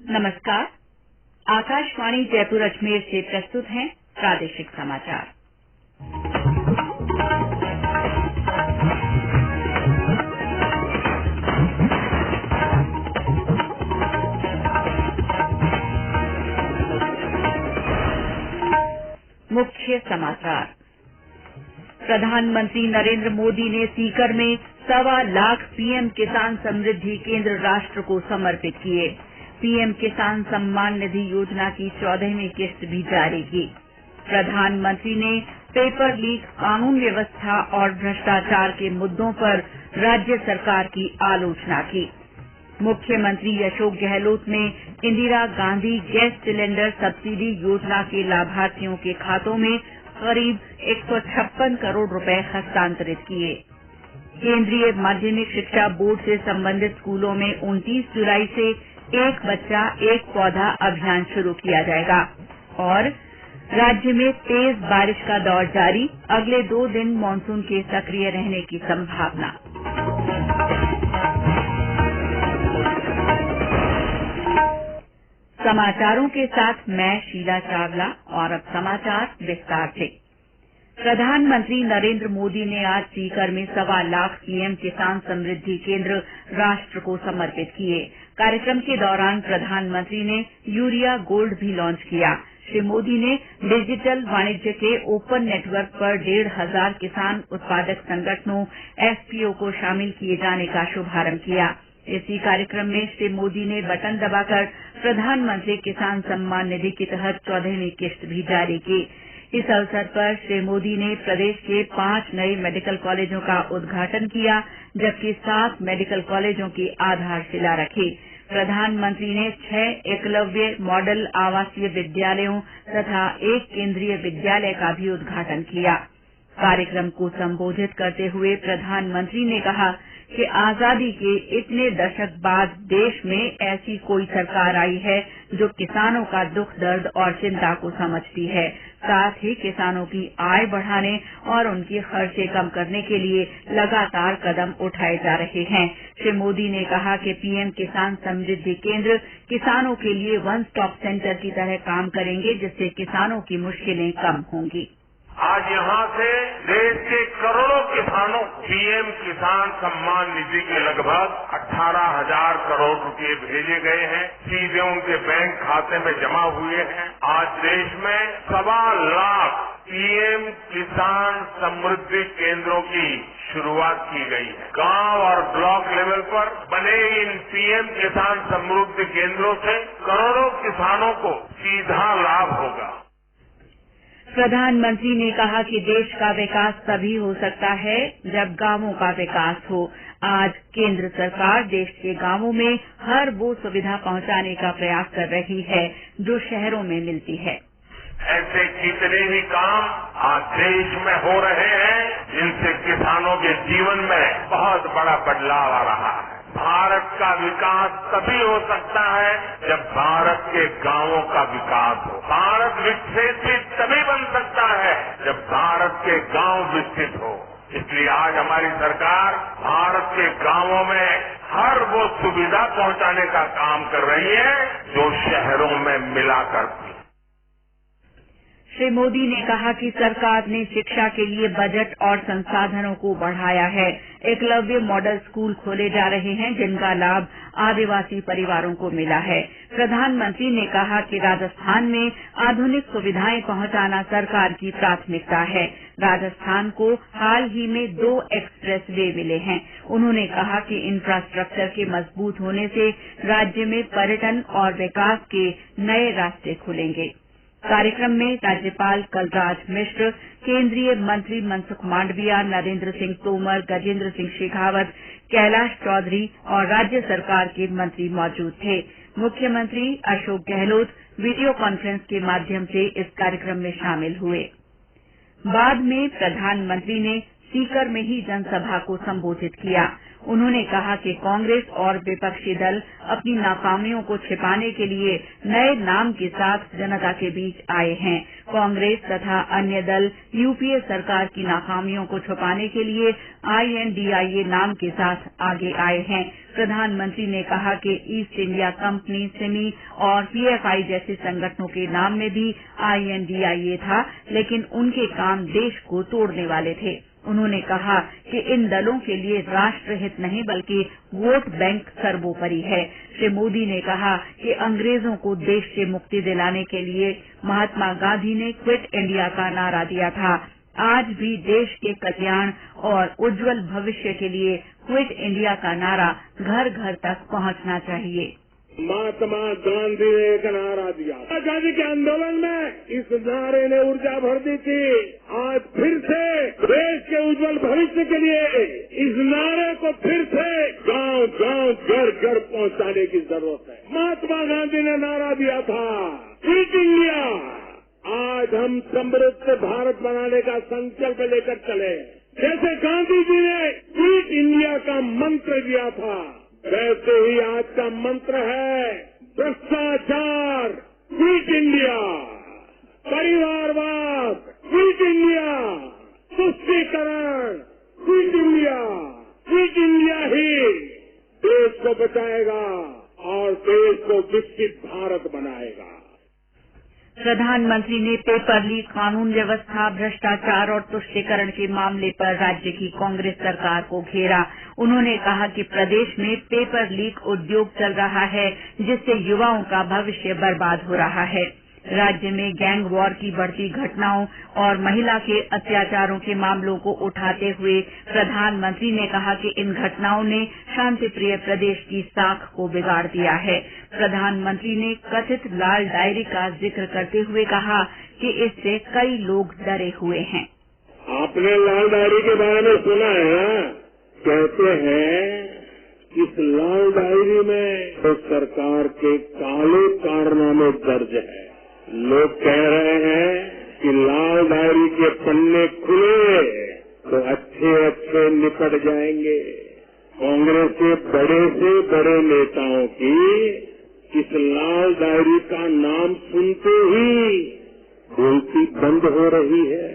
नमस्कार। आकाशवाणी जयपुर अजमेर से प्रस्तुत हैं प्रादेशिक समाचार। मुख्य समाचार। प्रधानमंत्री नरेंद्र मोदी ने सीकर में 1.25 लाख पीएम किसान समृद्धि केंद्र राष्ट्र को समर्पित किए। पीएम किसान सम्मान निधि योजना की 14वीं किस्त भी जारी की। प्रधानमंत्री ने पेपर लीक, कानून व्यवस्था और भ्रष्टाचार के मुद्दों पर राज्य सरकार की आलोचना की। मुख्यमंत्री अशोक गहलोत ने Indira Gandhi gas cylinder subsidy योजना के लाभार्थियों के खातों में करीब 156 करोड़ रुपए हस्तांतरित किए। केंद्रीय माध्यमिक शिक्षा बोर्ड से संबंधित स्कूलों में 29 जुलाई से एक बच्चा एक पौधा अभियान शुरू किया जाएगा। और राज्य में तेज बारिश का दौर जारी, अगले 2 दिन मानसून के सक्रिय रहने की संभावना। समाचारों के साथ मैं शीला चावला और अब समाचार विस्तार से। प्रधानमंत्री नरेंद्र मोदी ने आज सीकर में 1.25 लाख पीएम किसान समृद्धि केंद्र राष्ट्र को समर्पित किए। कार्यक्रम के दौरान प्रधानमंत्री ने यूरिया गोल्ड भी लॉन्च किया। श्री मोदी ने डिजिटल वाणिज्य के ओपन नेटवर्क पर 1,500 किसान उत्पादक संगठनों एफपीओ को शामिल किए जाने का शुभारंभ किया। इसी कार्यक्रम में श्री मोदी ने बटन दबाकर प्रधानमंत्री किसान सम्मान निधि के तहत 14वीं किस्त भी जारी की। इस अवसर पर श्री मोदी ने प्रदेश के 5 नए मेडिकल कॉलेजों का उद्घाटन किया, जबकि 7 मेडिकल कॉलेजों की आधारशिला रखी। प्रधानमंत्री ने 6 एकलव्य मॉडल आवासीय विद्यालयों तथा 1 केंद्रीय विद्यालय का भी उद्घाटन किया। कार्यक्रम को संबोधित करते हुए प्रधानमंत्री ने कहा कि आजादी के इतने दशक बाद देश में ऐसी कोई सरकार आई है जो किसानों का दुख दर्द और चिंता को समझती है, साथ ही किसानों की आय बढ़ाने और उनके खर्चे कम करने के लिए लगातार कदम उठाए जा रहे हैं। श्री मोदी ने कहा कि पीएम किसान समृद्धि केंद्र किसानों के लिए वन स्टॉप सेंटर की तरह काम करेंगे, जिससे किसानों की मुश्किलें कम होंगी। आज यहाँ से देश के करोड़ों किसानों पीएम किसान सम्मान निधि के लगभग 18,000 करोड़ रुपए भेजे गए हैं, सीधे उनके बैंक खाते में जमा हुए हैं। आज देश में 1.25 लाख पीएम किसान समृद्धि केंद्रों की शुरुआत की गई है। गांव और ब्लॉक लेवल पर बने इन पीएम किसान समृद्धि केंद्रों से करोड़ों किसानों को सीधा लाभ होगा। प्रधानमंत्री ने कहा कि देश का विकास तभी हो सकता है जब गांवों का विकास हो। आज केंद्र सरकार देश के गांवों में हर वो सुविधा पहुंचाने का प्रयास कर रही है जो शहरों में मिलती है। ऐसे कितने ही काम आज देश में हो रहे हैं जिनसे किसानों के जीवन में बहुत बड़ा बदलाव आ रहा है। भारत का विकास तभी हो सकता है जब भारत के गांवों का विकास हो। भारत विकसित तभी बन सकता है जब भारत के गांव विकसित हो। इसलिए आज हमारी सरकार भारत के गांवों में हर वो सुविधा पहुंचाने का काम कर रही है जो शहरों में मिला करती। श्री मोदी ने कहा कि सरकार ने शिक्षा के लिए बजट और संसाधनों को बढ़ाया है। एकलव्य मॉडल स्कूल खोले जा रहे हैं जिनका लाभ आदिवासी परिवारों को मिला है। प्रधानमंत्री ने कहा कि राजस्थान में आधुनिक सुविधाएं पहुंचाना सरकार की प्राथमिकता है। राजस्थान को हाल ही में 2 एक्सप्रेस वे मिले हैं। उन्होंने कहा कि इंफ्रास्ट्रक्चर के मजबूत होने से राज्य में पर्यटन और विकास के नए रास्ते खुलेंगे। कार्यक्रम में राज्यपाल कलराज मिश्र, केंद्रीय मंत्री मनसुख मांडविया, नरेंद्र सिंह तोमर, गजेंद्र सिंह शेखावत, कैलाश चौधरी और राज्य सरकार के मंत्री मौजूद थे। मुख्यमंत्री अशोक गहलोत वीडियो कॉन्फ्रेंस के माध्यम से इस कार्यक्रम में शामिल हुए। बाद में प्रधानमंत्री ने सीकर में ही जनसभा को संबोधित किया। उन्होंने कहा कि कांग्रेस और विपक्षी दल अपनी नाकामियों को छिपाने के लिए नए नाम के साथ जनता के बीच आए हैं। कांग्रेस तथा अन्य दल यूपीए सरकार की नाकामियों को छुपाने के लिए INDIA नाम के साथ आगे आए हैं। प्रधानमंत्री ने कहा कि ईस्ट इंडिया कंपनी, सिमी और PFI जैसे संगठनों के नाम में भी INDIA था, लेकिन उनके काम देश को तोड़ने वाले थे। उन्होंने कहा कि इन दलों के लिए राष्ट्रहित नहीं बल्कि वोट बैंक सर्वोपरि है। श्री मोदी ने कहा कि अंग्रेजों को देश से मुक्ति दिलाने के लिए महात्मा गांधी ने क्विट इंडिया का नारा दिया था। आज भी देश के कल्याण और उज्जवल भविष्य के लिए क्विट इंडिया का नारा घर घर तक पहुंचना चाहिए। महात्मा गांधी ने एक नारा दिया, आजादी के आंदोलन में इस नारे ने ऊर्जा भर दी थी। आज फिर से देश के उज्जवल भविष्य के लिए इस नारे को फिर से गांव गांव घर घर पहुंचाने की जरूरत है। महात्मा गांधी ने नारा दिया था, क्विट इंडिया। आज हम समृद्ध भारत बनाने का संकल्प लेकर चले। जैसे गांधी जी ने क्विट इंडिया का मंत्र दिया था, वैसे ही आज का मंत्र है भ्रष्टाचार क्विट इंडिया, परिवारवाद क्विट इंडिया, तुष्टीकरण क्विट इंडिया। क्विट इंडिया ही देश को बचाएगा और देश को विकसित भारत बनाएगा। प्रधानमंत्री ने पेपर लीक, कानून व्यवस्था, भ्रष्टाचार और तुष्टीकरण के मामले पर राज्य की कांग्रेस सरकार को घेरा। उन्होंने कहा कि प्रदेश में पेपर लीक उद्योग चल रहा है, जिससे युवाओं का भविष्य बर्बाद हो रहा है। राज्य में गैंग वॉर की बढ़ती घटनाओं और महिला के अत्याचारों के मामलों को उठाते हुए प्रधानमंत्री ने कहा कि इन घटनाओं ने शांतिप्रिय प्रदेश की साख को बिगाड़ दिया है। प्रधानमंत्री ने कथित लाल डायरी का जिक्र करते हुए कहा कि इससे कई लोग डरे हुए हैं। आपने लाल डायरी के बारे में सुना है ना? कहते हैं इस लाल डायरी में तो सरकार के काले कारनामे दर्ज है। लोग कह रहे हैं कि लाल डायरी के पन्ने खुले तो अच्छे अच्छे निपट जाएंगे। कांग्रेस के बड़े से बड़े नेताओं की इस लाल डायरी का नाम सुनते ही बोलती बंद हो रही है।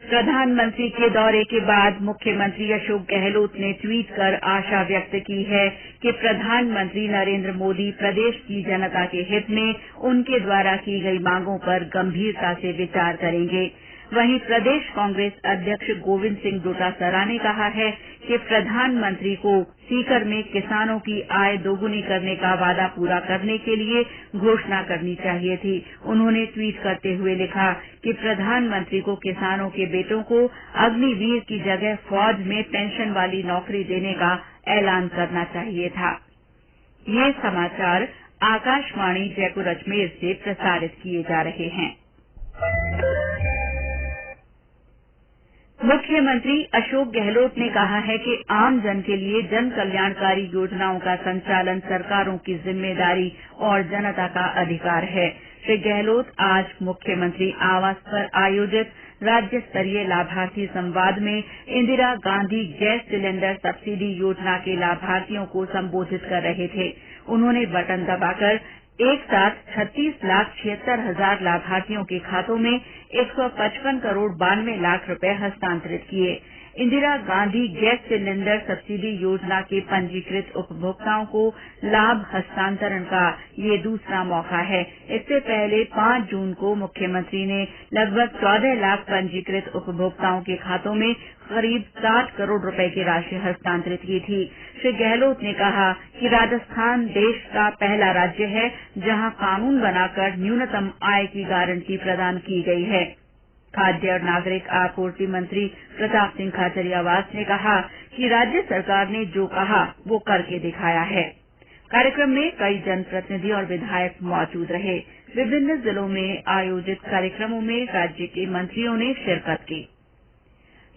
प्रधानमंत्री के दौरे के बाद मुख्यमंत्री अशोक गहलोत ने ट्वीट कर आशा व्यक्त की है कि प्रधानमंत्री नरेंद्र मोदी प्रदेश की जनता के हित में उनके द्वारा की गई मांगों पर गंभीरता से विचार करेंगे। वहीं प्रदेश कांग्रेस अध्यक्ष गोविंद सिंह डोटासरा ने कहा है कि प्रधानमंत्री को सीकर में किसानों की आय दोगुनी करने का वादा पूरा करने के लिए घोषणा करनी चाहिए थी। उन्होंने ट्वीट करते हुए लिखा कि प्रधानमंत्री को किसानों के बेटों को अग्निवीर की जगह फौज में पेंशन वाली नौकरी देने का ऐलान करना चाहिए था। ये समाचार आकाशवाणी जयपुर अजमेर से प्रसारित किए जा रहे हैं। मुख्यमंत्री अशोक गहलोत ने कहा है कि आम जन के लिए जन कल्याणकारी योजनाओं का संचालन सरकारों की जिम्मेदारी और जनता का अधिकार है। श्री गहलोत आज मुख्यमंत्री आवास पर आयोजित राज्य स्तरीय लाभार्थी संवाद में Indira Gandhi gas cylinder subsidy योजना के लाभार्थियों को संबोधित कर रहे थे। उन्होंने बटन दबाकर एक साथ 36,76,000 लाभार्थियों के खातों में 155 करोड़ 92 लाख रुपए हस्तांतरित किए। Indira Gandhi gas cylinder subsidy योजना के पंजीकृत उपभोक्ताओं को लाभ हस्तांतरण का ये दूसरा मौका है। इससे पहले 5 जून को मुख्यमंत्री ने लगभग 14 लाख पंजीकृत उपभोक्ताओं के खातों में करीब 60 करोड़ रुपए की राशि हस्तांतरित की थी। श्री गहलोत ने कहा कि राजस्थान देश का पहला राज्य है जहां कानून बनाकर न्यूनतम आय की गारंटी प्रदान की गई है। खाद्य और नागरिक आपूर्ति मंत्री प्रताप सिंह खाचरियावास ने कहा कि राज्य सरकार ने जो कहा वो करके दिखाया है। कार्यक्रम में कई जनप्रतिनिधि और विधायक मौजूद रहे। विभिन्न जिलों में आयोजित कार्यक्रमों में राज्य के मंत्रियों ने शिरकत की।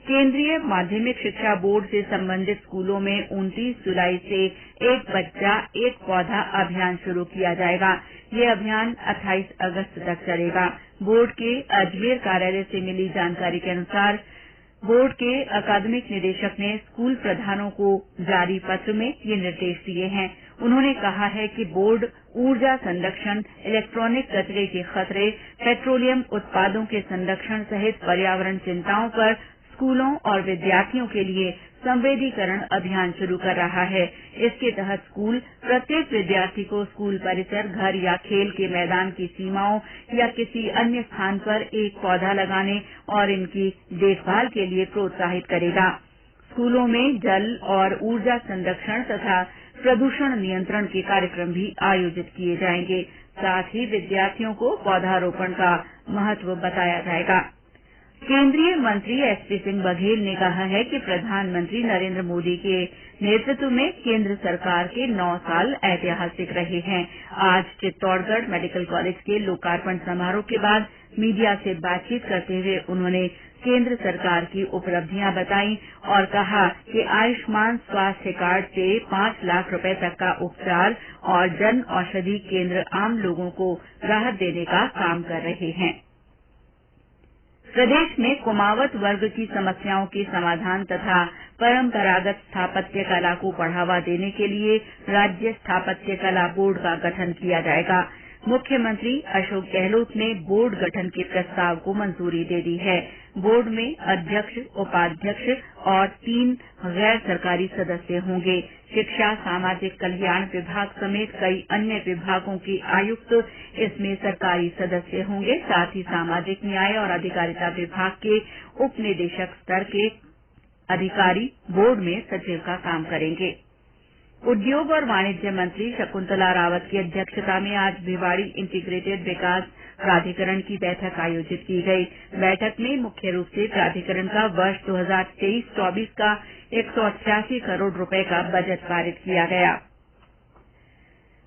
केंद्रीय माध्यमिक शिक्षा बोर्ड से संबंधित स्कूलों में 29 जुलाई से एक बच्चा एक पौधा अभियान शुरू किया जाएगा। ये अभियान 28 अगस्त तक चलेगा। बोर्ड के अजमेर कार्यालय से मिली जानकारी के अनुसार बोर्ड के अकादमिक निदेशक ने स्कूल प्रधानों को जारी पत्र में ये निर्देश दिए हैं। उन्होंने कहा है कि बोर्ड ऊर्जा संरक्षण, इलेक्ट्रॉनिक कचरे के खतरे, पेट्रोलियम उत्पादों के संरक्षण सहित पर्यावरण चिंताओं पर स्कूलों और विद्यार्थियों के लिए संवेदीकरण अभियान शुरू कर रहा है। इसके तहत स्कूल प्रत्येक विद्यार्थी को स्कूल परिसर, घर या खेल के मैदान की सीमाओं या किसी अन्य स्थान पर एक पौधा लगाने और इनकी देखभाल के लिए प्रोत्साहित करेगा। स्कूलों में जल और ऊर्जा संरक्षण तथा प्रदूषण नियंत्रण के कार्यक्रम भी आयोजित किए जाएंगे। साथ ही विद्यार्थियों को पौधारोपण का महत्व बताया जाएगा। केंद्रीय मंत्री एसपी सिंह बघेल ने कहा है कि प्रधानमंत्री नरेंद्र मोदी के नेतृत्व में केंद्र सरकार के 9 साल ऐतिहासिक रहे हैं। आज चित्तौड़गढ़ मेडिकल कॉलेज के लोकार्पण समारोह के बाद मीडिया से बातचीत करते हुए उन्होंने केंद्र सरकार की उपलब्धियां बताई और कहा कि आयुष्मान स्वास्थ्य कार्ड से 5 लाख रुपए तक का उपचार और जन औषधि केंद्र आम लोगों को राहत देने का काम कर रहे हैं। प्रदेश में कुमावत वर्ग की समस्याओं के समाधान तथा परंपरागत स्थापत्य कला को बढ़ावा देने के लिए राज्य स्थापत्य कला बोर्ड का गठन किया जाएगा। मुख्यमंत्री अशोक गहलोत ने बोर्ड गठन के प्रस्ताव को मंजूरी दे दी है। बोर्ड में अध्यक्ष, उपाध्यक्ष और 3 गैर सरकारी सदस्य होंगे। शिक्षा, सामाजिक कल्याण विभाग समेत कई अन्य विभागों के आयुक्त इसमें सरकारी सदस्य होंगे। साथ ही सामाजिक न्याय और अधिकारिता विभाग के उप निदेशक स्तर के अधिकारी बोर्ड में सचिव का काम करेंगे। उद्योग और वाणिज्य मंत्री शकुंतला रावत की अध्यक्षता में आज भिवाड़ी इंटीग्रेटेड विकास प्राधिकरण की बैठक आयोजित की गई। बैठक में मुख्य रूप से प्राधिकरण का वर्ष 2023-24 का 188 करोड़ रुपए का बजट पारित किया गया।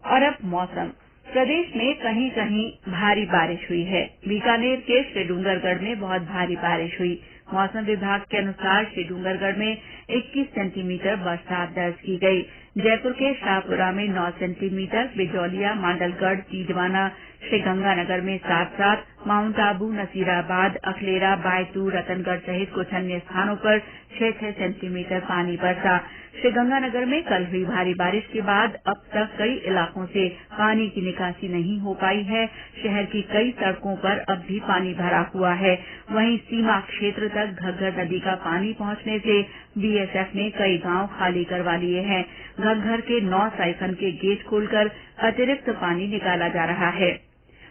और अब मौसम। प्रदेश में कहीं कहीं भारी बारिश हुई है। बीकानेर के श्रीडूंगरगढ़ में बहुत भारी बारिश हुई। मौसम विभाग के अनुसार श्रीडूंगरगढ़ में 21 सेंटीमीटर बरसात दर्ज की गई। जयपुर के शाहपुरा में 9 सेंटीमीटर, बिजौलिया, मांडलगढ़, तीजवाना, श्रीगंगानगर में 7-7, माउंट आबू, नसीराबाद, अखलेरा, बायतू, रतनगढ़ सहित कुछ अन्य स्थानों पर 6-6 सेंटीमीटर पानी बरसा। श्रीगंगानगर में कल हुई भारी बारिश के बाद अब तक कई इलाकों से पानी की निकासी नहीं हो पाई है। शहर की कई सड़कों पर अब भी पानी भरा हुआ है। वहीं सीमा क्षेत्र तक घग्गर नदी का पानी पहुंचने से बीएसएफ ने कई गांव खाली करवा लिए हैं। घग्गर के 9 साइफन के गेट खोलकर अतिरिक्त पानी निकाला जा रहा है।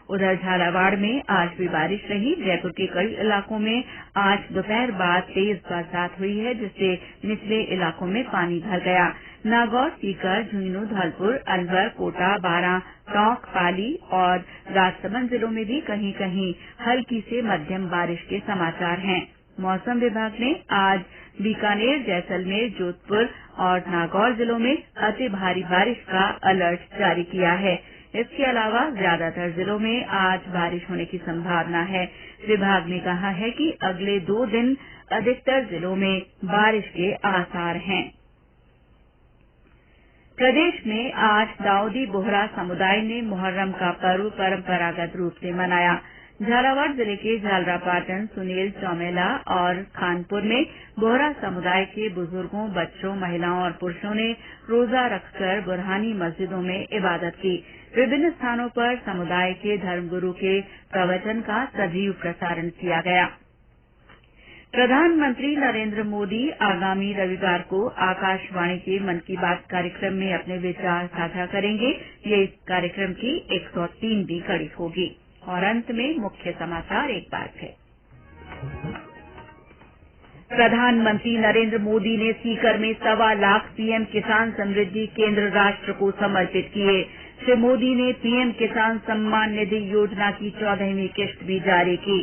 उधर झालावाड़ में आज भी बारिश रही। जयपुर के कई इलाकों में आज दोपहर बाद तेज बरसात हुई है, जिससे निचले इलाकों में पानी भर गया। नागौर, सीकर, झुंझुनू, धौलपुर, अलवर, कोटा, बारां, टोंक, पाली और राजसमंद जिलों में भी कहीं कहीं हल्की से मध्यम बारिश के समाचार हैं। मौसम विभाग ने आज बीकानेर, जैसलमेर, जोधपुर और नागौर जिलों में अति भारी बारिश का अलर्ट जारी किया है। इसके अलावा ज्यादातर जिलों में आज बारिश होने की संभावना है। विभाग ने कहा है कि अगले 2 दिन अधिकतर जिलों में बारिश के आसार हैं। प्रदेश में आज दाऊदी बोहरा समुदाय ने मुहर्रम का पर्व परंपरागत रूप से मनाया। झालावाड़ जिले के झालरापाटन, सुनेल, चौमेला और खानपुर में बोहरा समुदाय के बुजुर्गों, बच्चों, महिलाओं और पुरुषों ने रोजा रखकर बुरहानी मस्जिदों में इबादत की। विभिन्न स्थानों पर समुदाय के धर्मगुरु के प्रवचन का सजीव प्रसारण किया गया। प्रधानमंत्री नरेंद्र मोदी आगामी रविवार को आकाशवाणी के मन की बात कार्यक्रम में अपने विचार साझा करेंगे। ये इस कार्यक्रम की 103वीं कड़ी होगी। और अंत में मुख्य समाचार एक बार फिर। प्रधानमंत्री नरेंद्र मोदी ने सीकर में 1.25 लाख पीएम किसान समृद्धि केंद्र राष्ट्र को समर्पित किए। श्री मोदी ने पीएम किसान सम्मान निधि योजना की 14वीं किश्त भी जारी की।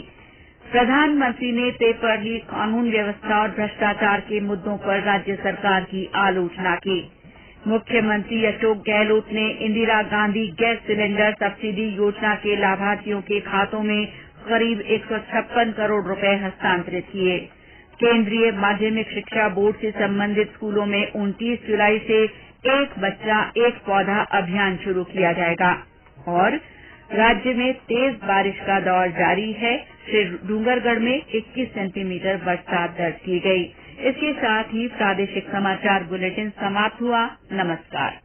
प्रधानमंत्री ने पेपर लीक, कानून व्यवस्था और भ्रष्टाचार के मुद्दों पर राज्य सरकार की आलोचना की। मुख्यमंत्री अशोक गहलोत ने Indira Gandhi gas cylinder subsidy योजना के लाभार्थियों के खातों में करीब 156 करोड़ रुपए हस्तांतरित किए। केंद्रीय माध्यमिक शिक्षा बोर्ड से संबंधित स्कूलों में 29 जुलाई से एक बच्चा एक पौधा अभियान शुरू किया जाएगा। और राज्य में तेज बारिश का दौर जारी है। श्री डूंगरगढ़ में 21 सेंटीमीटर बरसात दर्ज की गई। इसके साथ ही प्रादेशिक समाचार बुलेटिन समाप्त हुआ। नमस्कार।